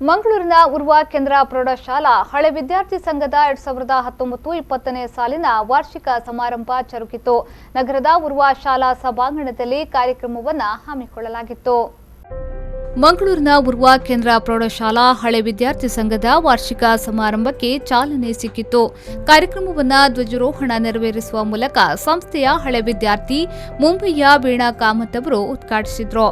ಮಂಗಳೂರಿನ ಉರ್ವ ಕೇಂದ್ರ ಪ್ರೌಢಶಾಲಾ ಹಳೆ ವಿದ್ಯಾರ್ಥಿ ಸಂಘದ 2019-20ನೇ ಸಾಲಿನ ವಾರ್ಷಿಕ ಸಮಾರಂಭ ಜರುಗಿತು. ನಗರದ ಉರ್ವ ಶಾಲಾ ಸಭಾಂಗಣದಲ್ಲಿ ಕಾರ್ಯಕ್ರಮವನ್ನು ಹಮ್ಮಿಕೊಳ್ಳಲಾಗಿತ್ತು. ಮಂಗಳೂರಿನ ಉರ್ವ ಕೇಂದ್ರ ಪ್ರೌಢಶಾಲಾ ಹಳೆ ವಿದ್ಯಾರ್ಥಿ ಸಂಘದ ವಾರ್ಷಿಕ ಸಮಾರಂಭಕ್ಕೆ ಚಾಲನೆ ಸಿಕ್ಕಿತು. ಕಾರ್ಯಕ್ರಮವನ್ನು ಧ್ವಜಾರೋಹಣ ನೆರವೇರಿಸುವ ಮೂಲಕ ಸಂಸ್ಥೆಯ ಹಳೆ ವಿದ್ಯಾರ್ಥಿ ಮುಂಬಯಿಯ ವೀಣಾ ಕಾಮತ್ ಅವರು ಉದ್ಘಾಟಿಸಿದರು.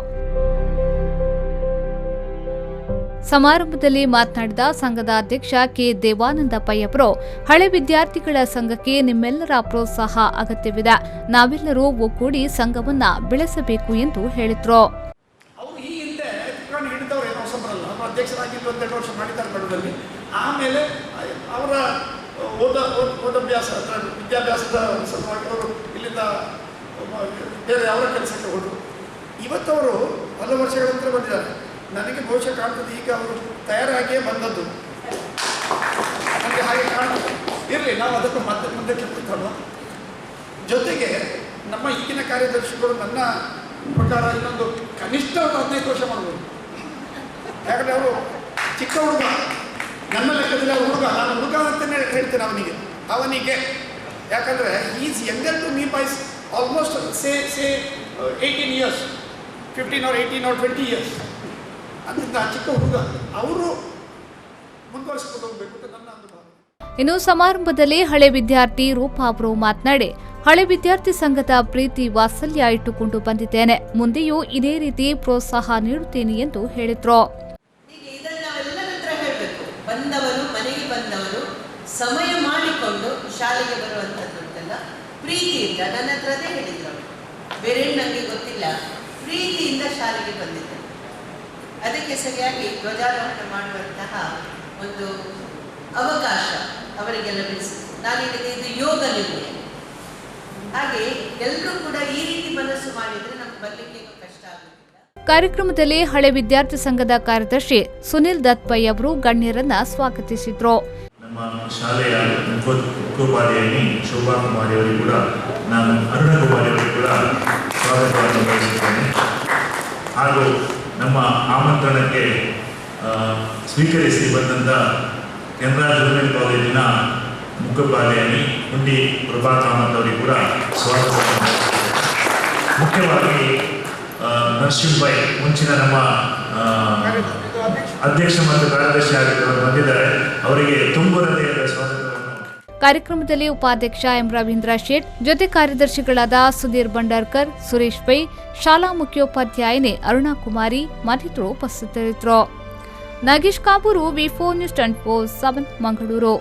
ಸಮಾರಂಭದಲ್ಲಿ ಮಾತನಾಡಿದ ಸಂಘದ ಅಧ್ಯಕ್ಷ ಕೆ ದೇವಾನಂದ ಪೈ ಅವರು, ಹಳೆ ವಿದ್ಯಾರ್ಥಿಗಳ ಸಂಘಕ್ಕೆ ನಿಮ್ಮೆಲ್ಲರ ಪ್ರೋತ್ಸಾಹ ಅಗತ್ಯವಿದೆ. ನಾವೆಲ್ಲರೂ ಒಗ್ಗೂಡಿ ಸಂಘವನ್ನ ಬೆಳೆಸಬೇಕು ಎಂದು ಹೇಳಿದರು. ಆಮೇಲೆ ಅವರ ವಿದ್ಯಾಭ್ಯಾಸದ ಸಲುವಾಗಿ ಅವರು ಇಲ್ಲಿಂದ ಬೇರೆ ಅವರ ಕೆಲಸಕ್ಕೆ ಹೋದರು. ಇವತ್ತವರು ಹಲವು ವರ್ಷಗಳ ನಂತರ ಬಂದಿದ್ದಾರೆ. ನನಗೆ ಬಹುಶಃ ಕಾಣ್ತದೆ ಈಗ ಅವರು ತಯಾರಾಗಿಯೇ ಬಂದದ್ದು. ನನಗೆ ಹಾಗೆ ಕಾಣ್ತದೆ. ಇರಲಿ, ನಾವು ಅದನ್ನು ಮುಂದಕ್ಕೆ ಬಿಡ್ತಲ್ಲ. ಜೊತೆಗೆ ನಮ್ಮ ಈಗಿನ ಕಾರ್ಯದರ್ಶಿಗಳು ನನ್ನ ಪ್ರಕಾರ ಇನ್ನೊಂದು ಕನಿಷ್ಠ 15 ವರ್ಷ ಮಾಡ್ಬೋದು. ಯಾಕಂದರೆ ಅವರು ಚಿಕ್ಕ ಹುಡುಗ, ನನ್ನ ಲೆಕ್ಕದಲ್ಲಿ ಅವರು ಹುಡುಗ. ನಾನು ಹುಡುಗ ಅಂತಲೇ ಹೇಳ್ತೇನೆ ಅವನಿಗೆ. ಯಾಕಂದರೆ is younger to me by almost say 18 years, 15 or 18 or 20 years. ಅದರಿಂದ ಚಿಕ್ಕ ಹುಡುಗ ಅವರು ಮುಂದುವರಿಸಿಕೊಂಡು ಹೋಗಬೇಕು ಅಂತ ನನ್ನ ಒಂದು ಭಾವನೆ. ಇನ್ನು ಸಮಾರಂಭದಲ್ಲಿ ಹಳೆ ವಿದ್ಯಾರ್ಥಿ ರೂಪಾ ಅವರು ಮಾತನಾಡಿ, ಹಳೆ ವಿದ್ಯಾರ್ಥಿ ಸಂಘದ ಪ್ರೀತಿ ವಾತ್ಸಲ್ಯ ಇಟ್ಟುಕೊಂಡು ಬಂದಿದ್ದೇನೆ. ಮುಂದೆಯೂ ಇದೇ ರೀತಿ ಪ್ರೋತ್ಸಾಹ ನೀಡುತ್ತೇನೆ ಎಂದು ಹೇಳಿದ್ರು. ಬಂದವರು ಮನೆಗೆ ಬಂದವರು ಸಮಯ ಮಾಡಿಕೊಂಡು ಶಾಲೆಗೆ ಬರುವಂಥದ್ದುಂಟಲ್ಲ, ಪ್ರೀತಿಯಿಂದ ನನ್ನ ಹತ್ರನೇ ಹೇಳಿದ್ರು. ಬೇರೆ ನನಗೆ ಗೊತ್ತಿಲ್ಲ, ಪ್ರೀತಿಯಿಂದ ಶಾಲೆಗೆ ಬಂದಿದ್ದೆ. ಅದಕ್ಕೆ ಸರಿಯಾಗಿ ಧ್ವಜಾರೋಹಣ ಮಾಡುವಂತಹ ಒಂದು ಅವಕಾಶ ಅವರಿಗೆ ಲಭಿಸಿತು. ನಾನು ಹೇಳಿದೆ, ಇದು ಯೋಗ ನಿರ್ಣಯ. ಹಾಗೆ ಎಲ್ಲರೂ ಕೂಡ ಈ ರೀತಿ ಮನಸ್ಸು ಮಾಡಿದರೆ ನಮ್ಗೆ ಬರಲಿಕ್ಕೆ ಕಷ್ಟ ಆಗುತ್ತಿಲ್ಲ. ಕಾರ್ಯಕ್ರಮದಲ್ಲಿ ಹಳೆ ವಿದ್ಯಾರ್ಥಿ ಸಂಘದ ಕಾರ್ಯದರ್ಶಿ ಸುನಿಲ್ ದತ್ ಪೈ ಅವರು ಗಣ್ಯರನ್ನ ಸ್ವಾಗತಿಸಿದ್ರು. ನಮ್ಮ ಶಾಲೆಯ ಮುಖ್ಯೋಪಾಧ್ಯಾಯಿನಿ ಶೋಭಾ ಕುಮಾರಿ ಅವರಿಗೆ ಕೂಡ ನಾನು ಅರುಣ ಕುಮಾರಿ ಅವರಿಗೆ ಕೂಡ ಸ್ವಾಗತವನ್ನು ಬಯಸುತ್ತೇನೆ. ಹಾಗೂ ನಮ್ಮ ಆಮಂತ್ರಣಕ್ಕೆ ಸ್ವೀಕರಿಸಿ ಬಂದಂಥ ಕೆನರಾ ಜೂನಿಯರ್ ಕಾಲೇಜಿನ ಮುಖ್ಯೋಪಾಧ್ಯಾಯಿನಿ ಹುಂಡಿ ಪ್ರಭಾ ಕಾಮತ್ ಅವರಿಗೆ ಕೂಡ ಸ್ವಾಗತವನ್ನು ಬಯಸುತ್ತೇನೆ. ಮುಖ್ಯವಾಗಿ ನರಸಿಂಹಭೈ ಮುಂಚಿನ ನಮ್ಮ ಅಧ್ಯಕ್ಷ ಮತ್ತು ಕಾರ್ಯದರ್ಶಿ ಆಗಿದ್ದವರು ಬಂದಿದ್ದಾರೆ. ಅವರಿಗೆ ತುಂಬ ಹೃದಯದ ಸ್ವಾಗತವನ್ನು. ಕಾರ್ಯಕ್ರಮದಲ್ಲಿ ಉಪಾಧ್ಯಕ್ಷ ಎಂ ರವೀಂದ್ರ ಶೇಟ್, ಜೊತೆ ಕಾರ್ಯದರ್ಶಿಗಳಾದ ಸುಧೀರ್ ಭಂಡಾರ್ಕರ್, ಸುರೇಶ್ ಪೈ, ಶಾಲಾ ಮುಖ್ಯೋಪಾಧ್ಯಾಯಿನಿ ಅರುಣಾ ಕುಮಾರಿ ಮತ್ತಿತರರು ಉಪಸ್ಥಿತರಿದ್ದರು. ನಾಗೇಶ್ ಕಾಬೂರು, ವಿ4 ನ್ಯೂಸ್ 24/7 ಮಂಗಳೂರು.